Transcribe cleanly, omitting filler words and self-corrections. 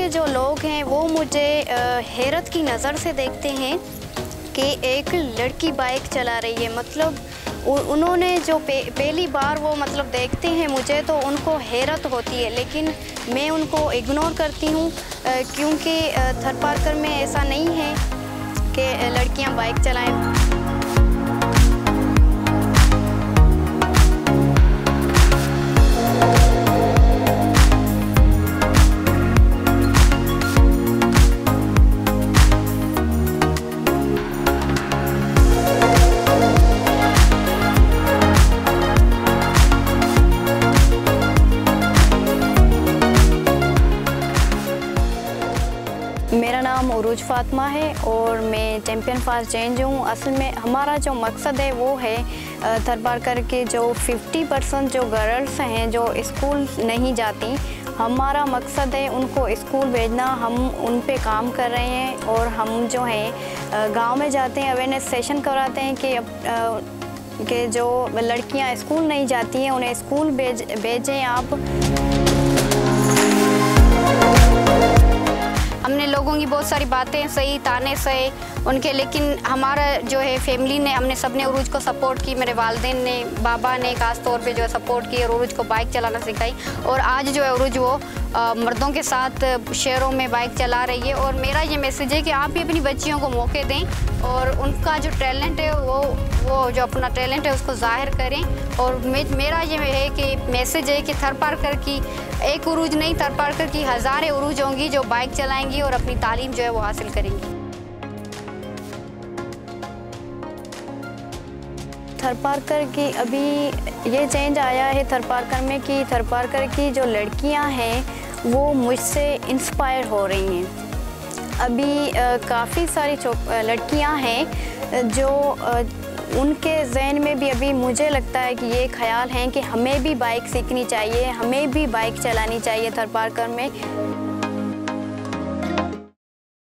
के जो लोग हैं वो मुझे हैरत की नज़र से देखते हैं कि एक लड़की बाइक चला रही है। मतलब उन्होंने जो पहली बार वो मतलब देखते हैं मुझे, तो उनको हैरत होती है, लेकिन मैं उनको इग्नोर करती हूँ क्योंकि थरपारकर में ऐसा नहीं है कि लड़कियाँ बाइक चलाएं। मेरा नाम उरूज फातिमा है और मैं चैम्पियन फास्ट चेंज हूँ। असल में हमारा जो मकसद है वो है थरपारकर के जो 50% जो गर्ल्स हैं जो स्कूल नहीं जाती, हमारा मकसद है उनको स्कूल भेजना। हम उन पे काम कर रहे हैं और हम जो हैं गांव में जाते हैं, अवेयरनेस सेशन कराते हैं कि जो लड़कियां स्कूल नहीं जाती हैं उन्हें स्कूल भेजें आप। हमने लोगों की बहुत सारी बातें सही, ताने सहे उनके, लेकिन हमारा जो है फैमिली ने, हमने सब ने उरूज को सपोर्ट की। मेरे वालिदैन ने, बाबा ने खास तौर पे जो है सपोर्ट की और उरूज को बाइक चलाना सिखाई। और आज जो है उरूज वो मर्दों के साथ शहरों में बाइक चला रही है। और मेरा ये मैसेज है कि आप भी अपनी बच्चियों को मौके दें और उनका जो टैलेंट है वो जो अपना टैलेंट है उसको ज़ाहिर करें। और मेरा ये है कि मैसेज है कि थरपारकर की एक उरूज नहीं, थरपारकर की हज़ारें उरूज होंगी जो बाइक चलाएंगी और अपनी तालीम जो है वो हासिल करेंगी। थरपारकर की अभी ये चेंज आया है थरपारकर में कि थरपारकर की जो लड़कियां हैं वो मुझसे इंस्पायर हो रही हैं। अभी काफ़ी सारी लड़कियां हैं जो उनके जहन में भी अभी मुझे लगता है कि ये ख्याल है कि हमें भी बाइक सीखनी चाहिए, हमें भी बाइक चलानी चाहिए थरपारकर में।